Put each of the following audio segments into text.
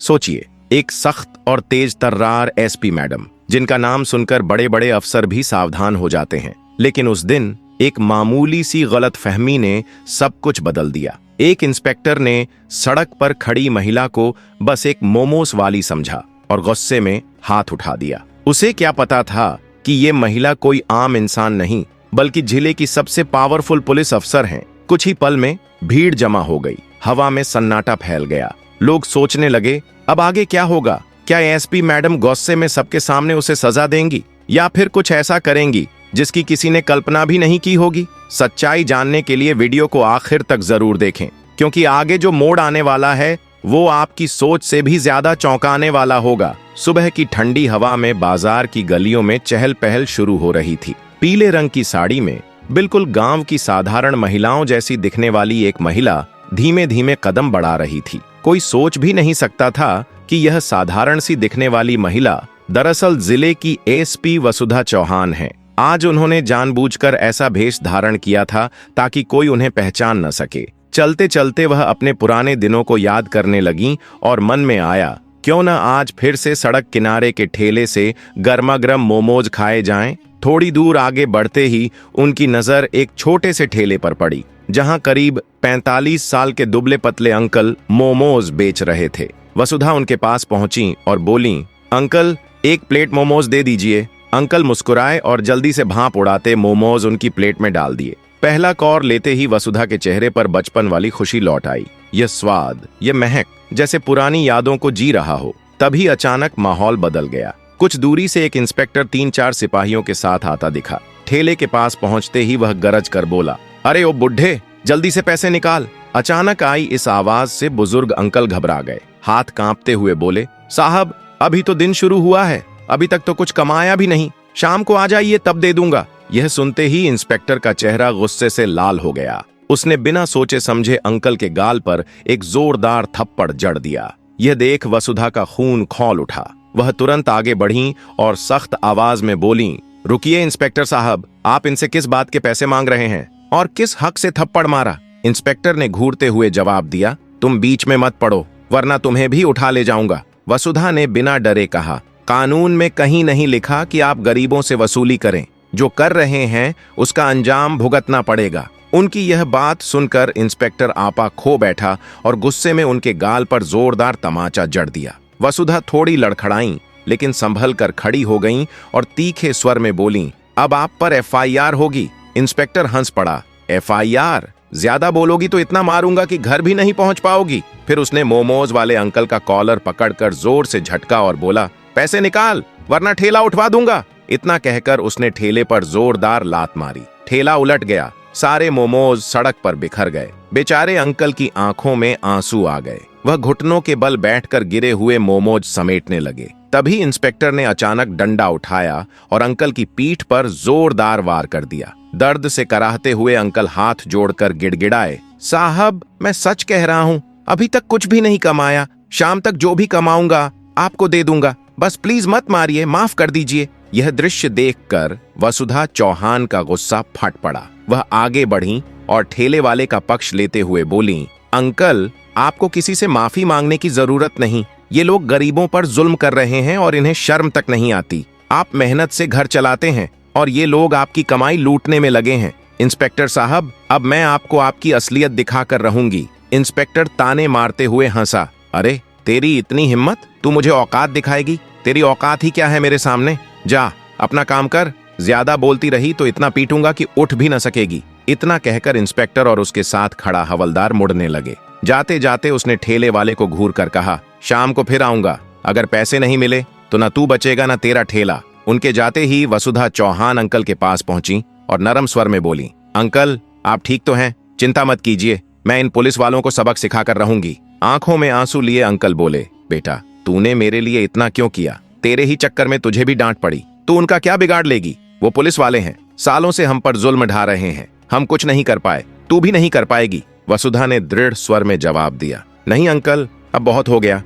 सोचिए, एक सख्त और तेज तर्रार एसपी मैडम, जिनका नाम सुनकर बड़े बड़े अफसर भी सावधान हो जाते हैं। लेकिन उस दिन एक मामूली सी गलतफहमी ने सब कुछ बदल दिया। एक इंस्पेक्टर ने सड़क पर खड़ी महिला को बस एक मोमोस वाली समझा और गुस्से में हाथ उठा दिया। उसे क्या पता था कि ये महिला कोई आम इंसान नहीं, बल्कि जिले की सबसे पावरफुल पुलिस अफसर हैं। कुछ ही पल में भीड़ जमा हो गई, हवा में सन्नाटा फैल गया। लोग सोचने लगे, अब आगे क्या होगा? क्या एसपी मैडम गुस्से में सबके सामने उसे सजा देंगी या फिर कुछ ऐसा करेंगी जिसकी किसी ने कल्पना भी नहीं की होगी? सच्चाई जानने के लिए वीडियो को आखिर तक जरूर देखें, क्योंकि आगे जो मोड़ आने वाला है वो आपकी सोच से भी ज्यादा चौंकाने वाला होगा। सुबह की ठंडी हवा में बाजार की गलियों में चहल पहल शुरू हो रही थी। पीले रंग की साड़ी में बिल्कुल गांव की साधारण महिलाओं जैसी दिखने वाली एक महिला धीमे धीमे कदम बढ़ा रही थी। कोई सोच भी नहीं सकता था कि यह साधारण सी दिखने वाली महिला दरअसल जिले की एसपी वसुधा चौहान है। आज उन्होंने जानबूझकर ऐसा भेष धारण किया था ताकि कोई उन्हें पहचान न सके। चलते चलते वह अपने पुराने दिनों को याद करने लगीं और मन में आया, क्यों न आज फिर से सड़क किनारे के ठेले से गर्मागर्म मोमोज खाए जाएं। थोड़ी दूर आगे बढ़ते ही उनकी नजर एक छोटे से ठेले पर पड़ी, जहां करीब 45 साल के दुबले पतले अंकल मोमोज बेच रहे थे। वसुधा उनके पास पहुंची और बोली, अंकल एक प्लेट मोमोज दे दीजिए। अंकल मुस्कुराए और जल्दी से भांप उड़ाते मोमोज उनकी प्लेट में डाल दिए। पहला कौर लेते ही वसुधा के चेहरे पर बचपन वाली खुशी लौट आई। यह स्वाद, यह महक, जैसे पुरानी यादों को जी रहा हो। तभी अचानक माहौल बदल गया। कुछ दूरी से एक इंस्पेक्टर 3-4 सिपाहियों के साथ आता दिखा। ठेले के पास पहुंचते ही वह गरज कर बोला, अरे ओ बुढ़े, जल्दी से पैसे निकाल। अचानक आई इस आवाज से बुजुर्ग अंकल घबरा गए। हाथ कांपते हुए बोले, साहब अभी तो दिन शुरू हुआ है, अभी तक तो कुछ कमाया भी नहीं, शाम को आ जाइए तब दे दूंगा। यह सुनते ही इंस्पेक्टर का चेहरा गुस्से से लाल हो गया। उसने बिना सोचे समझे अंकल के गाल पर एक जोरदार थप्पड़ जड़ दिया। यह देख वसुधा का खून खौल उठा। वह तुरंत आगे बढ़ी और सख्त आवाज में बोली, रुकिए इंस्पेक्टर साहब, आप इनसे किस बात के पैसे मांग रहे हैं और किस हक से थप्पड़ मारा? इंस्पेक्टर ने घूरते हुए जवाब दिया, तुम बीच में मत पड़ो वरना तुम्हें भी उठा ले जाऊंगा। वसुधा ने बिना डरे कहा, कानून में कहीं नहीं लिखा कि आप गरीबों से वसूली करें। जो कर रहे हैं उसका अंजाम भुगतना पड़ेगा। उनकी यह बात सुनकर इंस्पेक्टर आपा खो बैठा और गुस्से में उनके गाल पर जोरदार तमाचा जड़ दिया। वसुधा थोड़ी लड़खड़ाई, लेकिन संभल कर खड़ी हो गईं और तीखे स्वर में बोली, अब आप पर एफआईआर होगी। इंस्पेक्टर हंस पड़ा, एफआईआर? ज्यादा बोलोगी तो इतना मारूंगा कि घर भी नहीं पहुंच पाओगी। फिर उसने मोमोज वाले अंकल का कॉलर पकड़कर जोर से झटका और बोला, पैसे निकाल वरना ठेला उठवा दूंगा। इतना कहकर उसने ठेले पर जोरदार लात मारी। ठेला उलट गया, सारे मोमोज सड़क पर बिखर गए। बेचारे अंकल की आंखों में आंसू आ गए। वह घुटनों के बल बैठकर गिरे हुए मोमोज समेटने लगे। तभी इंस्पेक्टर ने अचानक डंडा उठाया और अंकल की पीठ पर जोरदार वार कर दिया। दर्द से कराहते हुए अंकल हाथ जोड़कर गिड़गिड़ाए, साहब मैं सच कह रहा हूँ, अभी तक कुछ भी नहीं कमाया, शाम तक जो भी कमाऊंगा आपको दे दूंगा, बस प्लीज मत मारिए, माफ कर दीजिए। यह दृश्य देखकर वसुधा चौहान का गुस्सा फट पड़ा। वह आगे बढ़ी और ठेले वाले का पक्ष लेते हुए बोली, अंकल आपको किसी से माफी मांगने की जरूरत नहीं। ये लोग गरीबों पर जुल्म कर रहे हैं और इन्हें शर्म तक नहीं आती। आप मेहनत से घर चलाते हैं और ये लोग आपकी कमाई लूटने में लगे हैं। इंस्पेक्टर साहब, अब मैं आपको आपकी असलियत दिखाकर रहूंगी। इंस्पेक्टर ताने मारते हुए हंसा, अरे तेरी इतनी हिम्मत, तू मुझे औकात दिखाएगी? तेरी औकात ही क्या है मेरे सामने? जा अपना काम कर, ज्यादा बोलती रही तो इतना पीटूंगा कि उठ भी न सकेगी। इतना कहकर इंस्पेक्टर और उसके साथ खड़ा हवलदार मुड़ने लगे। जाते जाते उसने ठेले वाले को घूर कर कहा, शाम को फिर आऊंगा, अगर पैसे नहीं मिले तो न तू बचेगा न तेरा ठेला। उनके जाते ही वसुधा चौहान अंकल के पास पहुंची और नरम स्वर में बोली, अंकल आप ठीक तो हैं? चिंता मत कीजिए, मैं इन पुलिस वालों को सबक सिखाकर रहूंगी। आंखों में आंसू लिए अंकल बोले, बेटा तूने मेरे लिए इतना क्यों किया? तेरे ही चक्कर में तुझे भी डांट पड़ी। तू उनका क्या बिगाड़ लेगी? वो पुलिस वाले हैं, सालों से हम पर जुल्म ढा रहे हैं, हम कुछ नहीं कर पाए, तू भी नहीं कर पाएगी। वसुधा ने दृढ़ स्वर में जवाब दिया, नहीं अंकल, अब बहुत हो गया।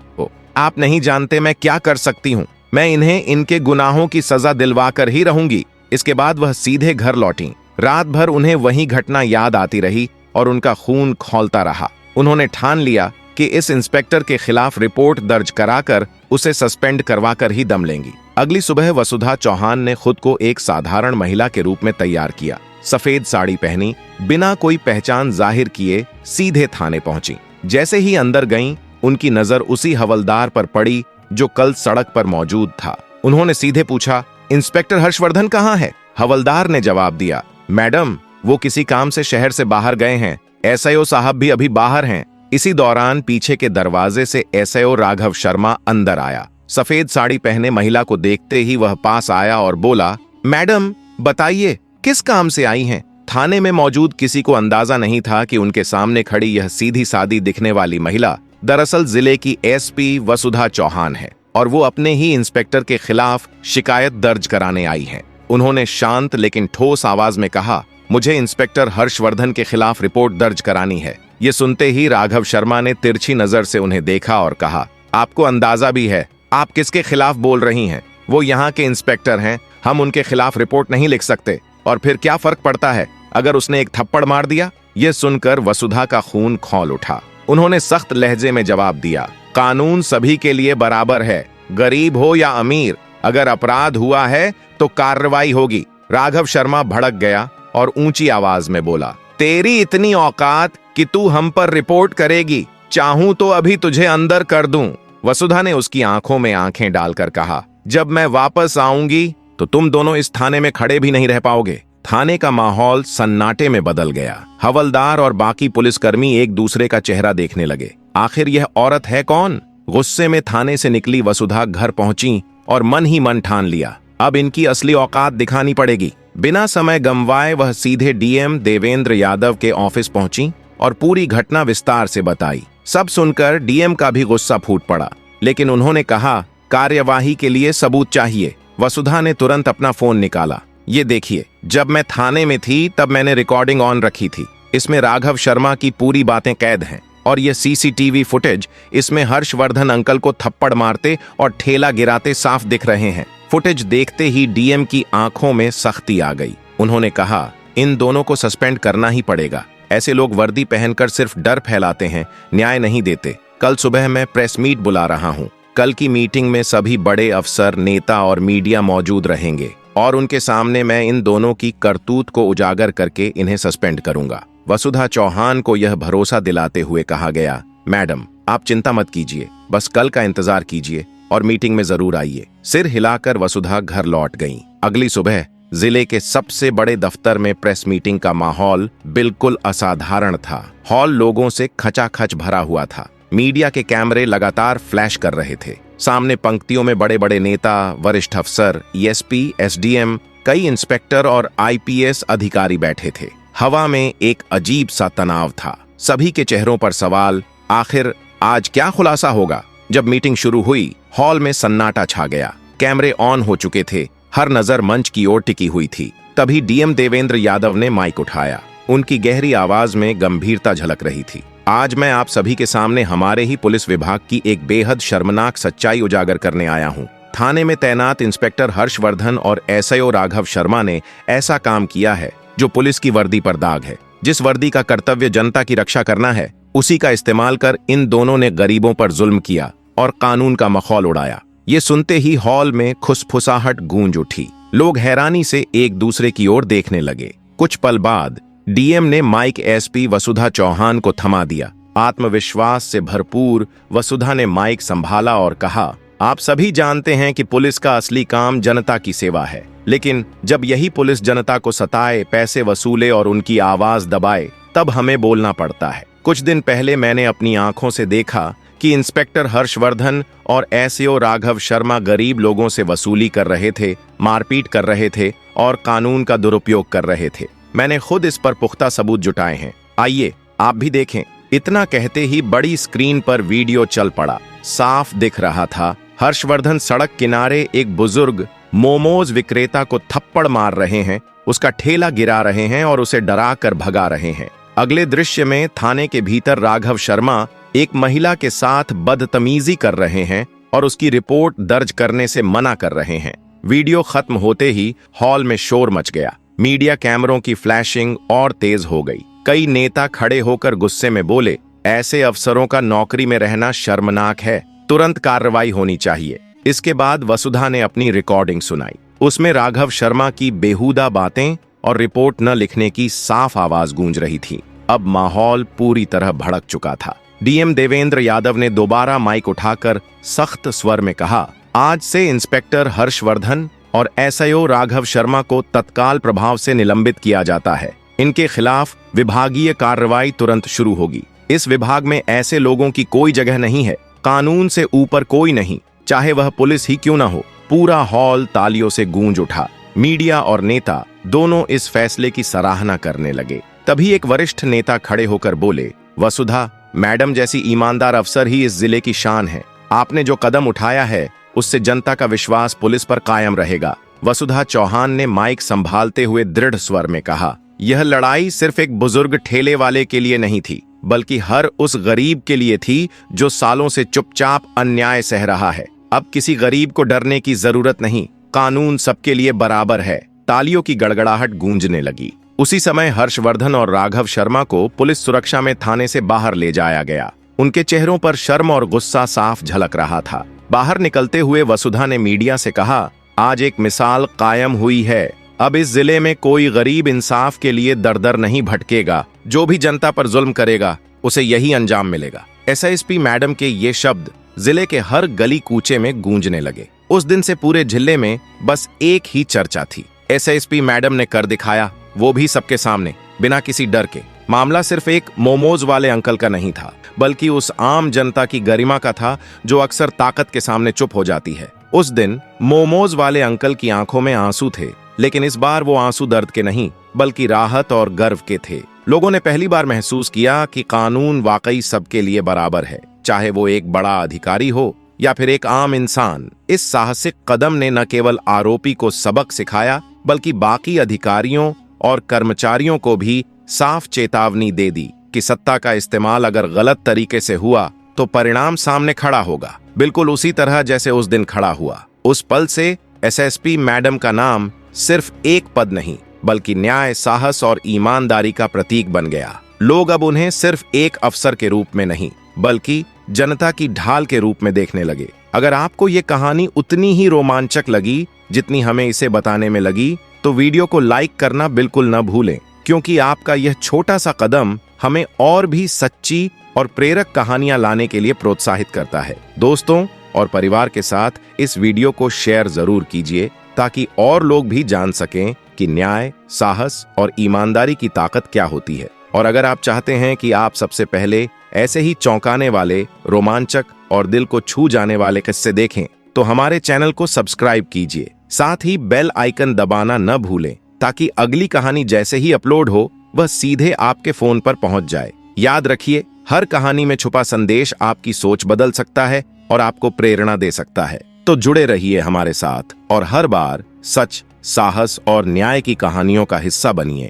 आप नहीं जानते मैं क्या कर सकती हूँ। मैं इन्हें इनके गुनाहों की सजा दिलवा कर ही रहूंगी। इसके बाद वह सीधे घर लौटी। रात भर उन्हें वही घटना याद आती रही और उनका खून खौलता रहा। उन्होंने ठान लिया कि इस इंस्पेक्टर के खिलाफ रिपोर्ट दर्ज कराकर उसे सस्पेंड करवाकर ही दम लेंगी। अगली सुबह वसुधा चौहान ने खुद को एक साधारण महिला के रूप में तैयार किया। सफेद साड़ी पहनी, बिना कोई पहचान जाहिर किए सीधे थाने पहुंची। जैसे ही अंदर गईं, उनकी नजर उसी हवलदार पर पड़ी जो कल सड़क पर मौजूद था। उन्होंने सीधे पूछा, इंस्पेक्टर हर्षवर्धन कहाँ है? हवलदार ने जवाब दिया, मैडम वो किसी काम से शहर से बाहर गए हैं, एसआईओ साहब भी अभी बाहर हैं। इसी दौरान पीछे के दरवाजे से एसआईओ राघव शर्मा अंदर आया। सफेद साड़ी पहने महिला को देखते ही वह पास आया और बोला, मैडम बताइए किस काम से आई हैं? थाने में मौजूद किसी को अंदाजा नहीं था कि उनके सामने खड़ी यह सीधी सादी दिखने वाली महिला दरअसल जिले की एसपी वसुधा चौहान है और वो अपने ही इंस्पेक्टर के खिलाफ शिकायत दर्ज कराने आई है। उन्होंने शांत लेकिन ठोस आवाज में कहा, मुझे इंस्पेक्टर हर्षवर्धन के खिलाफ रिपोर्ट दर्ज करानी है। ये सुनते ही राघव शर्मा ने तिरछी नजर से उन्हें देखा और कहा, आपको अंदाजा भी है आप किसके खिलाफ बोल रही हैं? वो यहाँ के इंस्पेक्टर हैं, हम उनके खिलाफ रिपोर्ट नहीं लिख सकते। और फिर क्या फर्क पड़ता है अगर उसने एक थप्पड़ मार दिया? ये सुनकर वसुधा का खून खौल उठा। उन्होंने सख्त लहजे में जवाब दिया, कानून सभी के लिए बराबर है, गरीब हो या अमीर। अगर अपराध हुआ है तो कार्रवाई होगी। राघव शर्मा भड़क गया और ऊंची आवाज में बोला, तेरी इतनी औकात कि तू हम पर रिपोर्ट करेगी? चाहूं तो अभी तुझे अंदर कर दूं। वसुधा ने उसकी आंखों में आंखें डालकर कहा, जब मैं वापस आऊंगी तो तुम दोनों इस थाने में खड़े भी नहीं रह पाओगे। थाने का माहौल सन्नाटे में बदल गया। हवलदार और बाकी पुलिसकर्मी एक दूसरे का चेहरा देखने लगे। आखिर यह औरत है कौन? गुस्से में थाने से निकली वसुधा घर पहुंची और मन ही मन ठान लिया, अब इनकी असली औकात दिखानी पड़ेगी। बिना समय गंवाए वह सीधे डीएम देवेंद्र यादव के ऑफिस पहुंची और पूरी घटना विस्तार से बताई। सब सुनकर डीएम का भी गुस्सा फूट पड़ा, लेकिन उन्होंने कहा, कार्यवाही के लिए सबूत चाहिए। वसुधा ने तुरंत अपना फोन निकाला। ये देखिए, जब मैं थाने में थी तब मैंने रिकॉर्डिंग ऑन रखी थी। इसमें राघव शर्मा की पूरी बातें कैद हैं और ये सीसीटीवी फुटेज, इसमें हर्षवर्धन अंकल को थप्पड़ मारते और ठेला गिराते साफ दिख रहे हैं। फुटेज देखते ही डीएम की आंखों में सख्ती आ गई। उन्होंने कहा, इन दोनों को सस्पेंड करना ही पड़ेगा। ऐसे लोग वर्दी पहनकर सिर्फ डर फैलाते हैं, न्याय नहीं देते। कल सुबह मैं प्रेस मीट बुला रहा हूँ। कल की मीटिंग में सभी बड़े अफसर, नेता और मीडिया मौजूद रहेंगे और उनके सामने मैं इन दोनों की करतूत को उजागर करके इन्हें सस्पेंड करूंगा। वसुधा चौहान को यह भरोसा दिलाते हुए कहा गया, मैडम आप चिंता मत कीजिए, बस कल का इंतजार कीजिए और मीटिंग में जरूर आइए। सिर हिलाकर वसुधा घर लौट गईं। अगली सुबह जिले के सबसे बड़े दफ्तर में प्रेस मीटिंग का माहौल बिल्कुल असाधारण था। हॉल लोगों से खचाखच भरा हुआ था। मीडिया के कैमरे लगातार फ्लैश कर रहे थे। सामने पंक्तियों में बड़े बड़े नेता, वरिष्ठ अफसर, एसपी, एसडीएम, कई इंस्पेक्टर और आईपीएस अधिकारी बैठे थे। हवा में एक अजीब सा तनाव था। सभी के चेहरों पर सवाल, आखिर आज क्या खुलासा होगा? जब मीटिंग शुरू हुई, हॉल में सन्नाटा छा गया। कैमरे ऑन हो चुके थे, हर नजर मंच की ओर टिकी हुई थी। तभी डीएम देवेंद्र यादव ने माइक उठाया। उनकी गहरी आवाज में गंभीरता झलक रही थी। आज मैं आप सभी के सामने हमारे ही पुलिस विभाग की एक बेहद शर्मनाक सच्चाई उजागर करने आया हूं। थाने में तैनात इंस्पेक्टर हर्षवर्धन और एसआईओ राघव शर्मा ने ऐसा काम किया है जो पुलिस की वर्दी पर दाग है। जिस वर्दी का कर्तव्य जनता की रक्षा करना है, उसी का इस्तेमाल कर इन दोनों ने गरीबों पर जुल्म किया और कानून का मखौल उड़ाया। ये सुनते ही हॉल में खुसफुसाहट गूंज उठी। लोग हैरानी से एक दूसरे की ओर देखने लगे। कुछ पल बाद डीएम ने माइक एसपी वसुधा चौहान को थमा दिया। आत्मविश्वास से भरपूर वसुधा ने माइक संभाला और कहा, आप सभी जानते हैं कि पुलिस का असली काम जनता की सेवा है, लेकिन जब यही पुलिस जनता को सताए, पैसे वसूले और उनकी आवाज दबाए, तब हमें बोलना पड़ता है। कुछ दिन पहले मैंने अपनी आंखों से देखा कि इंस्पेक्टर हर्षवर्धन और एसआईओ राघव शर्मा गरीब लोगों से वसूली कर रहे थे, मारपीट कर रहे थे और कानून का दुरुपयोग कर रहे थे। मैंने खुद इस पर पुख्ता सबूत जुटाए हैं, आइए आप भी देखें। इतना कहते ही बड़ी स्क्रीन पर वीडियो चल पड़ा। साफ दिख रहा था, हर्षवर्धन सड़क किनारे एक बुजुर्ग मोमोज विक्रेता को थप्पड़ मार रहे हैं, उसका ठेला गिरा रहे हैं और उसे डरा कर भगा रहे हैं। अगले दृश्य में थाने के भीतर राघव शर्मा एक महिला के साथ बदतमीजी कर रहे हैं और उसकी रिपोर्ट दर्ज करने से मना कर रहे हैं। वीडियो खत्म होते ही हॉल में शोर मच गया। मीडिया कैमरों की फ्लैशिंग और तेज हो गई। कई नेता खड़े होकर गुस्से में बोले, ऐसे अफसरों का नौकरी में रहना शर्मनाक है, तुरंत कार्रवाई होनी चाहिए। इसके बाद वसुधा ने अपनी रिकॉर्डिंग सुनाई। उसमें राघव शर्मा की बेहुदा बातें और रिपोर्ट न लिखने की साफ आवाज गूंज रही थी। अब माहौल पूरी तरह भड़क चुका था। डीएम देवेंद्र यादव ने दोबारा माइक उठाकर सख्त स्वर में कहा, आज से इंस्पेक्टर हर्षवर्धन और एसआईओ राघव शर्मा को तत्काल प्रभाव से निलंबित किया जाता है। इनके खिलाफ विभागीय कार्रवाई तुरंत शुरू होगी। इस विभाग में ऐसे लोगों की कोई जगह नहीं है। कानून से ऊपर कोई नहीं, चाहे वह पुलिस ही क्यों ना हो। पूरा हॉल तालियों से गूंज उठा। मीडिया और नेता दोनों इस फैसले की सराहना करने लगे। तभी एक वरिष्ठ नेता खड़े होकर बोले, वसुधा मैडम जैसी ईमानदार अफसर ही इस जिले की शान है। आपने जो कदम उठाया है उससे जनता का विश्वास पुलिस पर कायम रहेगा। वसुधा चौहान ने माइक संभालते हुए दृढ़ स्वर में कहा, यह लड़ाई सिर्फ एक बुजुर्ग ठेले वाले के लिए नहीं थी, बल्कि हर उस गरीब के लिए थी जो सालों से चुपचाप अन्याय सह रहा है। अब किसी गरीब को डरने की जरूरत नहीं, कानून सबके लिए बराबर है। तालियों की गड़गड़ाहट गूंजने लगी। उसी समय हर्षवर्धन और राघव शर्मा को पुलिस सुरक्षा में थाने से बाहर ले जाया गया। उनके चेहरों पर शर्म और गुस्सा साफ झलक रहा था। बाहर निकलते हुए वसुधा ने मीडिया से कहा, आज एक मिसाल कायम हुई है। अब इस जिले में कोई गरीब इंसाफ के लिए दर दर नहीं भटकेगा। जो भी जनता पर जुल्म करेगा उसे यही अंजाम मिलेगा। एसएसपी मैडम के ये शब्द जिले के हर गली कूचे में गूंजने लगे। उस दिन से पूरे जिले में बस एक ही चर्चा थी, एसएसपी मैडम ने कर दिखाया, वो भी सबके सामने, बिना किसी डर के। मामला सिर्फ एक मोमोज वाले अंकल का नहीं था, बल्कि उस आम जनता की गरिमा का था जो अक्सर ताकत के सामने चुप हो जाती है। उस दिन मोमोज वाले अंकल की आंखों में आंसू थे, लेकिन इस बार वो आंसू दर्द के नहीं बल्कि राहत और गर्व के थे। लोगों ने पहली बार महसूस किया कि कानून वाकई सबके लिए बराबर है, चाहे वो एक बड़ा अधिकारी हो या फिर एक आम इंसान। इस साहसिक कदम ने न केवल आरोपी को सबक सिखाया, बल्कि बाकी अधिकारियों और कर्मचारियों को भी साफ चेतावनी दे दी कि सत्ता का इस्तेमाल अगर गलत तरीके से हुआ तो परिणाम सामने खड़ा होगा, बिल्कुल उसी तरह जैसे उस दिन खड़ा हुआ। उस पल से एसएसपी मैडम का नाम सिर्फ एक पद नहीं, बल्कि न्याय, साहस और ईमानदारी का प्रतीक बन गया। लोग अब उन्हें सिर्फ एक अफसर के रूप में नहीं, बल्कि जनता की ढाल के रूप में देखने लगे। अगर आपको ये कहानी उतनी ही रोमांचक लगी जितनी हमें इसे बताने में लगी, तो वीडियो को लाइक करना बिल्कुल न भूलें, क्योंकि आपका यह छोटा सा कदम हमें और भी सच्ची और प्रेरक कहानियां लाने के लिए प्रोत्साहित करता है। दोस्तों और परिवार के साथ इस वीडियो को शेयर जरूर कीजिए, ताकि और लोग भी जान सकें कि न्याय, साहस और ईमानदारी की ताकत क्या होती है। और अगर आप चाहते हैं कि आप सबसे पहले ऐसे ही चौंकाने वाले, रोमांचक और दिल को छू जाने वाले किस्से देखें, तो हमारे चैनल को सब्सक्राइब कीजिए। साथ ही बेल आइकन दबाना न भूलें, ताकि अगली कहानी जैसे ही अपलोड हो वह सीधे आपके फोन पर पहुंच जाए। याद रखिए, हर कहानी में छुपा संदेश आपकी सोच बदल सकता है और आपको प्रेरणा दे सकता है। तो जुड़े रहिए हमारे साथ और हर बार सच, साहस और न्याय की कहानियों का हिस्सा बनिए।